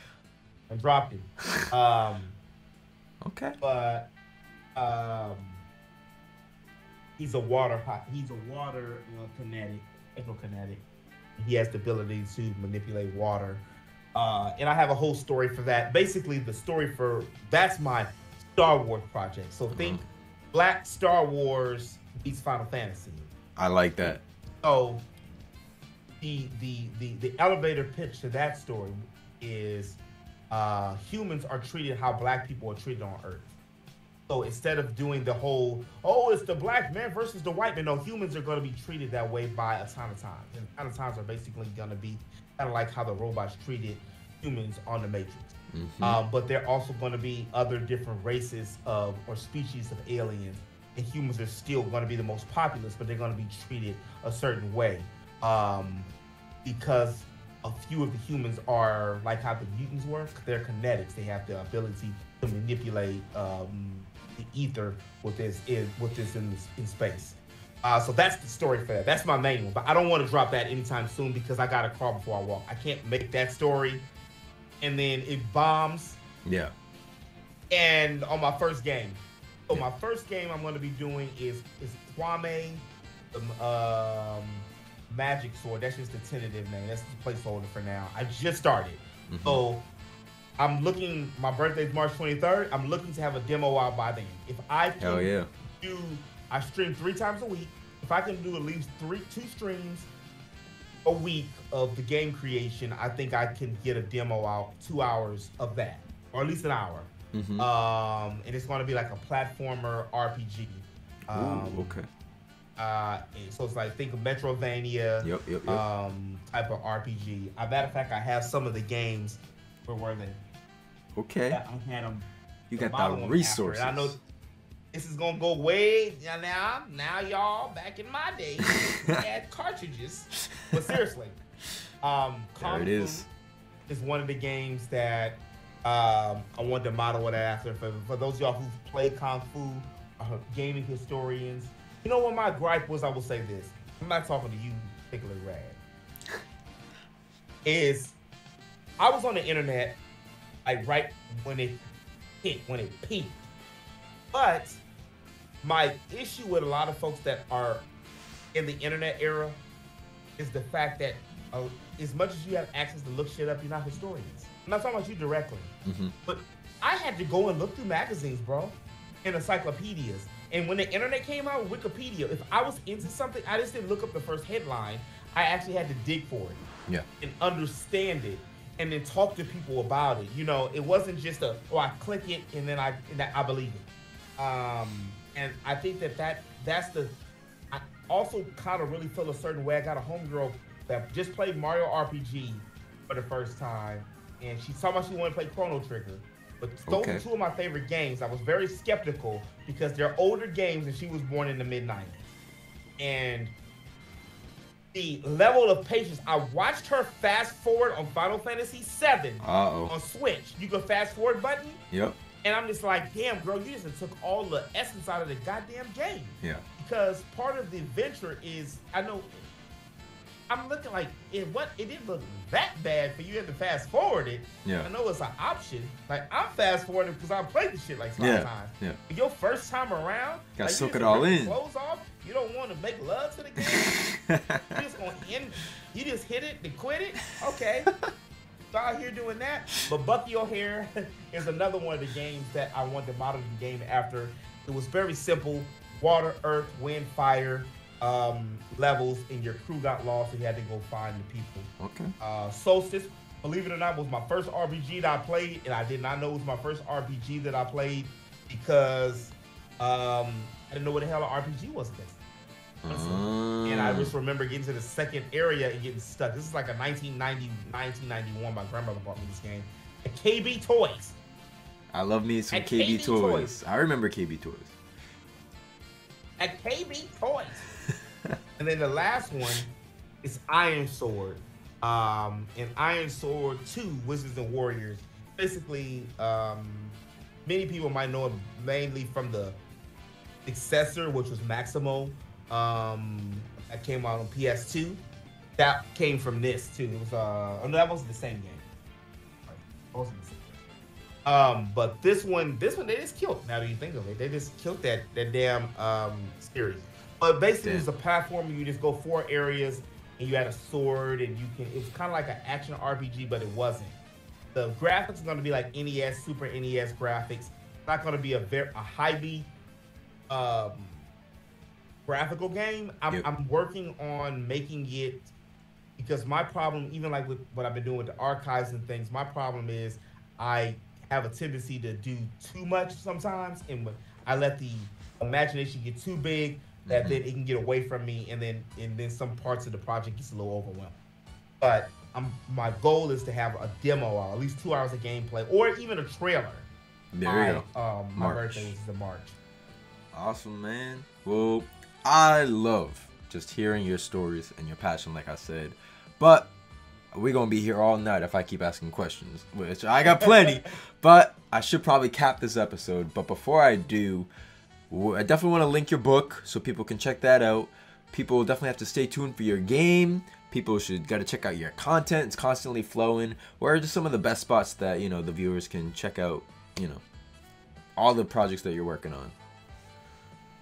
I dropped it. Okay. But he's a water kinetic, electrokinetic. He has the ability to manipulate water. And I have a whole story for that. Basically, the story for that's my Star Wars project. So think Black Star Wars meets Final Fantasy. I like that. So the elevator pitch to that story is humans are treated how black people are treated on Earth. So instead of doing the whole, oh, it's the black man versus the white man, no, humans are going to be treated that way by automatons. And automatons are basically going to be kind of like how the robots treated humans on the Matrix. But they're also going to be other different races of or species of aliens. And humans are still going to be the most populous, but they're going to be treated a certain way. Because a few of the humans are like how the mutants work. They're kinetics. They have the ability to manipulate the ether with this in space. So that's the story for that. That's my main one. But I don't want to drop that anytime soon because I got to crawl before I walk. I can't make that story and then it bombs. Yeah. And on my first game. So my first game I'm going to be doing is Kwame, Magic Sword. That's just the tentative name. That's the placeholder for now. I just started. So I'm looking, my birthday's March 23rd. I'm looking to have a demo out by then. If I can I stream 3 times a week. If I can do at least 2 streams a week of the game creation, I think I can get a demo out 2 hours of that, or at least an hour. And it's going to be like a platformer RPG. Okay. So it's like, think of Metrovania type of RPG. As a matter of fact, I have some of the games. Where were they? Okay. I had them. You got the resources. I know this is gonna go way now, y'all. Back in my day, we had cartridges. But seriously, there it is. Is one of the games that I wanted to model it after. For those of y'all who play Kung Fu, gaming historians, you know what my gripe was? I will say this. I'm not talking to you, particularly Rad. Is I was on the internet like right when it peaked. But my issue with a lot of folks that are in the internet era is the fact that as much as you have access to look shit up, you're not historians. I'm not talking about you directly. But I had to go and look through magazines, bro, and encyclopedias. And when the internet came out, Wikipedia, if I was into something, I just didn't look up the first headline. I actually had to dig for it and understand it. And then talk to people about it. You know, it wasn't just I click it and then I believe it. And I think that's I also kind of really feel a certain way. I got a homegirl that just played Mario RPG for the first time, and she told me she wanted to play Chrono Trigger. But those are 2 of my favorite games. I was very skeptical because they're older games, and she was born in the mid-90s. And the level of patience, I watched her fast forward on Final Fantasy VII on Switch. You can fast forward button. Yep. And I'm just like, damn, girl, you just took all the essence out of the goddamn game. Yeah. Because part of the adventure is, I know, I'm looking like, it didn't look that bad for you to fast forward it. Yeah. I know it's an option. Like, I'm fast forwarding because I played the shit like 5 times. Yeah. But your first time around, gotta soak it all in. Clothes off. You don't want to make love to the game. You just gonna end. You just hit it and quit it. Okay. So out here doing that. But Bucky O'Hare is another one of the games that I wanted to model the game after. It was very simple: water, earth, wind, fire levels, and your crew got lost, and you had to go find the people. Okay. Solstice, believe it or not, was my first RPG that I played, and I did not know it was my first RPG that I played because I didn't know what the hell an RPG was at this. And I just remember getting to the second area and getting stuck. This is like a 1991. My grandmother bought me this game at KB Toys. I love me some KB Toys. I remember KB Toys. At KB Toys. And then the last one is Iron Sword. And Iron Sword 2, Wizards and Warriors. Basically, many people might know it mainly from the successor, which was Maximo. That came out on PS2. That came from this too. It was no, that wasn't the same game. Right. It wasn't the same game. But this one they just killed. Now that you think of it, they just killed that damn series. But basically, it was a platform where you just go 4 areas and you had a sword and you can. It was kind of like an action RPG, but it wasn't. The graphics are going to be like NES, Super NES graphics. It's not going to be a highly graphical game. I'm working on making it, because my problem, even like with what I've been doing with the archives and things, my problem is I have a tendency to do too much sometimes, and when I let the imagination get too big, that then it can get away from me, and then some parts of the project gets a little overwhelming. But my goal is to have a demo, or at least 2 hours of gameplay, or even a trailer. There you go. My birthday is in March. Awesome, man. Well, I love just hearing your stories and your passion, like I said. But we're going to be here all night if I keep asking questions, which I got plenty. But I should probably cap this episode. But before I do, I definitely want to link your book so people can check that out. People definitely have to stay tuned for your game. People got to check out your content. It's constantly flowing. Where are just some of the best spots that, the viewers can check out, all the projects that you're working on?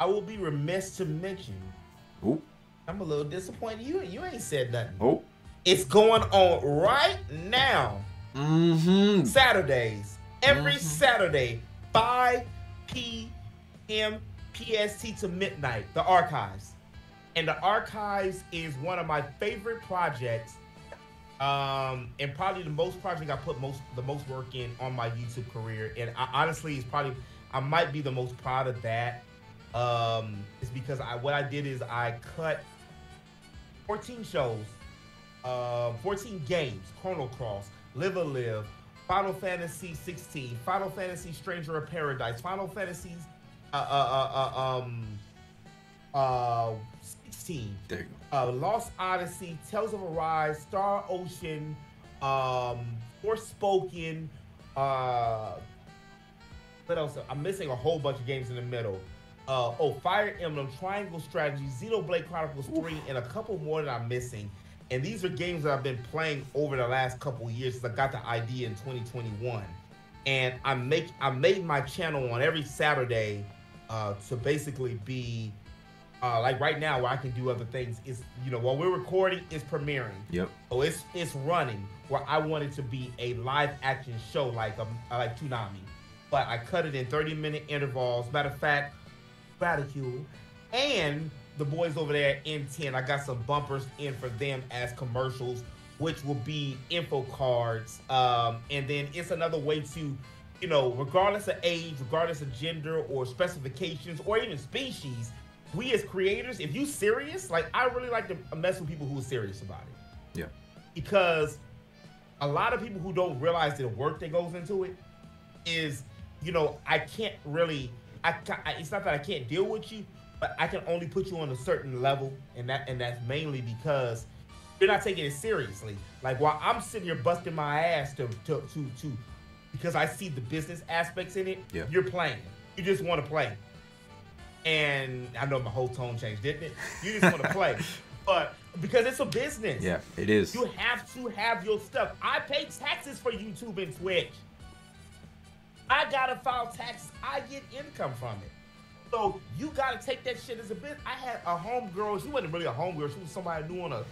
I will be remiss to mention. Ooh. I'm a little disappointed. You ain't said nothing. Oh. It's going on right now. Saturdays. Every Saturday, 5 p.m. PST to midnight. The Archives. And the Archives is one of my favorite projects. And probably the most project I put the most work in on my YouTube career. And honestly, I might be the most proud of that. It's because what I did is I cut 14 shows, 14 games: Chrono Cross, Live a Live, Final Fantasy 16, Final Fantasy Stranger of Paradise, Final Fantasy 16, there you go. Lost Odyssey, Tales of Arise, Star Ocean, Forspoken. What else? I'm missing a whole bunch of games in the middle. Fire Emblem, Triangle Strategy, Xenoblade Chronicles 3, and a couple more that I'm missing. And these are games that I've been playing over the last couple years since I got the idea in 2021. And I made my channel on every Saturday to basically be like right now where I can do other things. Is while we're recording, it's premiering. Yep. So it's running where I want it to be a live action show like Toonami. But I cut it in 30-minute intervals. Matter of fact, Gratitude and the boys over there at N10, I got some bumpers in for them as commercials, which will be info cards. And then it's another way to, regardless of age, regardless of gender or specifications or even species, we as creators, if you serious, like I really like to mess with people who are serious about it. Yeah. Because a lot of people who don't realize the work that goes into it is, I can't really. It's not that I can't deal with you, but I can only put you on a certain level, and that's mainly because you're not taking it seriously. Like while I'm sitting here busting my ass to because I see the business aspects in it. Yeah. You're playing. You just want to play. And I know my whole tone changed, didn't it? You just want to play, but because it's a business. Yeah, it is. You have to have your stuff. I pay taxes for YouTube and Twitch. I gotta file taxes. I get income from it. So you gotta take that shit as a business. I had a homegirl. She wasn't really a homegirl. She was somebody I knew on a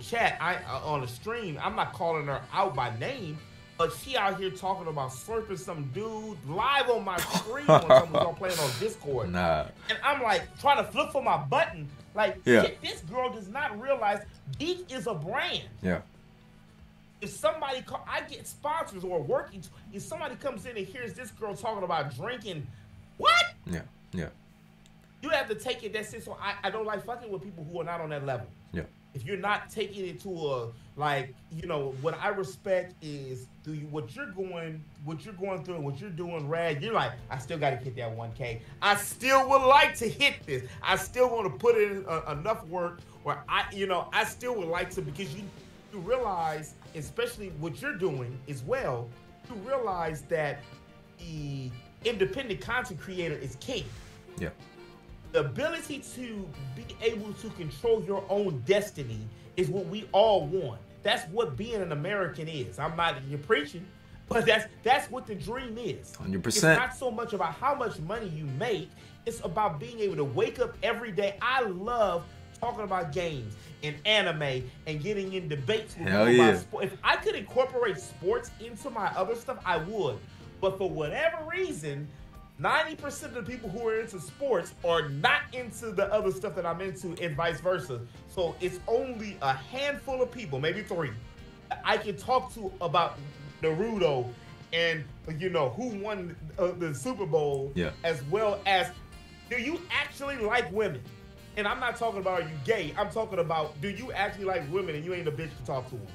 chat. On a stream. I'm not calling her out by name, but she out here talking about slurping some dude live on my screen when someone's all playing on Discord. Nah. And I'm like trying to flip for my button. Like, shit, this girl does not realize Geek is a brand. Yeah. If somebody I get sponsors or working. If somebody comes in and hears this girl talking about drinking, what? Yeah, yeah. You have to take it that serious. So I don't like fucking with people who are not on that level. Yeah. If you're not taking it to a what I respect is what you're going through and what you're doing, Rad. You're like, I still got to hit that 1K. I still would like to hit this. I still want to put in enough work where I still would like to, because you realize, especially what you're doing as well, you realize that the independent content creator is king. Yeah. The ability to be able to control your own destiny is what we all want. That's what being an American is. I'm not you're preaching, But that's what the dream is. 100%. It's not so much about how much money you make. It's about being able to wake up every day. I love talking about games and anime and getting in debates with people about sports. If I could incorporate sports into my other stuff, I would. But for whatever reason, 90% of the people who are into sports are not into the other stuff that I'm into, and vice versa. So it's only a handful of people, maybe 3, I can talk to about Naruto and, you know, who won the Super Bowl, as well as, do you actually like women? And I'm not talking about, are you gay? I'm talking about, do you actually like women and you ain't a bitch to talk to them?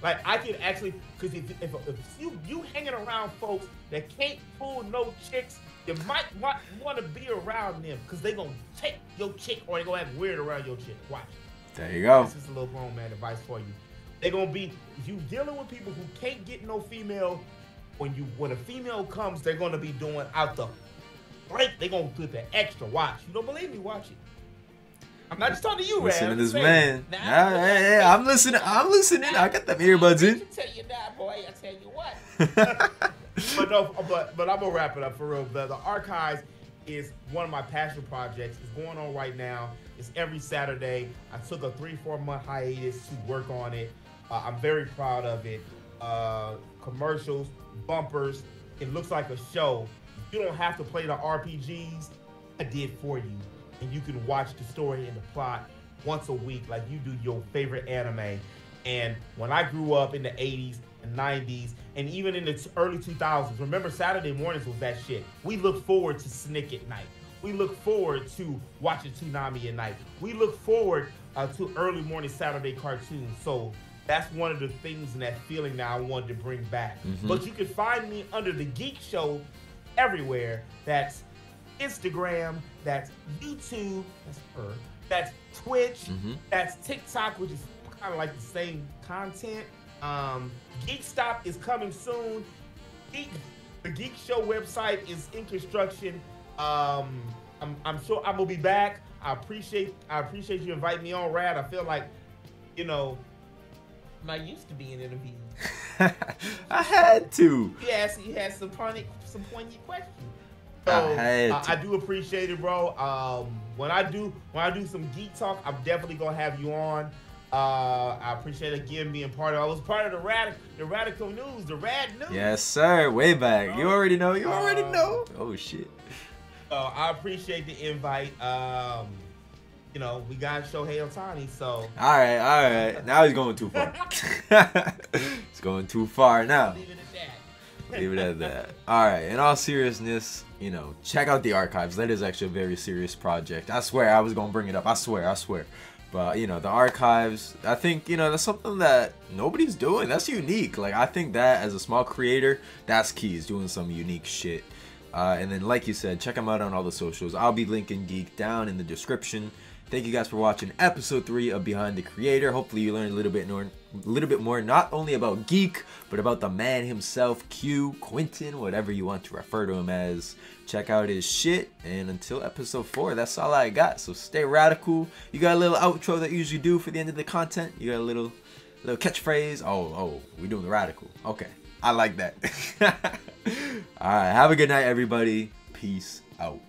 Like I can actually, because if you hanging around folks that can't pull no chicks, you might want to be around them, because they gonna take your chick, or they gonna act weird around your chick. Watch. There you go. This is a little grown man advice for you. They gonna be, if you dealing with people who can't get no female, when a female comes, they're gonna be doing out the break. They gonna do the extra. Watch. You don't believe me? Watch it. I'm not just talking to you, Rad. Listen to this man. I'm listening. I'm listening. I got them earbuds in. I tell you now, boy. I tell you what. but I'm gonna wrap it up for real. The archives is one of my passion projects. It's going on right now. It's every Saturday. I took a 3-4 month hiatus to work on it. I'm very proud of it. Commercials, bumpers. It looks like a show. You don't have to play the RPGs. I did for you. And you can watch the story and the plot once a week like you do your favorite anime. And when I grew up in the 80s and 90s, and even in the early 2000s, remember Saturday mornings was that shit. We look forward to Snick at night. We look forward to watching Toonami at night. We look forward to early morning Saturday cartoons. So that's one of the things and that feeling that I wanted to bring back. But you can find me under The Geek Show everywhere. That's Instagram, that's YouTube, that's Twitch, that's TikTok, which is kind of like the same content. Geek Stop is coming soon. The Geek Show website is in construction. I'm sure I'm gonna be back. I appreciate you inviting me on, Rad. I feel like, you know, I'm not used to being interviewed. I had to. Yeah, so you had some poignant questions. So I do appreciate it, bro. When I do some geek talk, I'm definitely gonna have you on. I appreciate again being part of. I was part of the radical news, the Rad News. Yes, sir. Way back. You already know. You already know. Oh shit. I appreciate the invite. You know, we got Shohei Ohtani, so. All right. Now he's going too far. He's going too far now. Leave it at that. Leave it at that. All right. In all seriousness, you know, check out the archives. That is actually a very serious project. I swear I was gonna bring it up. I swear. But you know, the archives, I think, you know, that's something that nobody's doing. That's unique. Like, I think that as a small creator, that's key, is doing some unique shit. And then, like you said, check them out on all the socials. I'll be linking Geek down in the description. Thank you guys for watching episode 3 of Behind the Creator. Hopefully you learned a little bit more, not only about Geek, but about the man himself, Q, Quentin, whatever you want to refer to him as. Check out his shit. And until episode 4, that's all I got. So stay radical. You got a little outro that you usually do for the end of the content. You got a little catchphrase. Oh, we doing the radical. Okay, I like that. All right, have a good night, everybody. Peace out.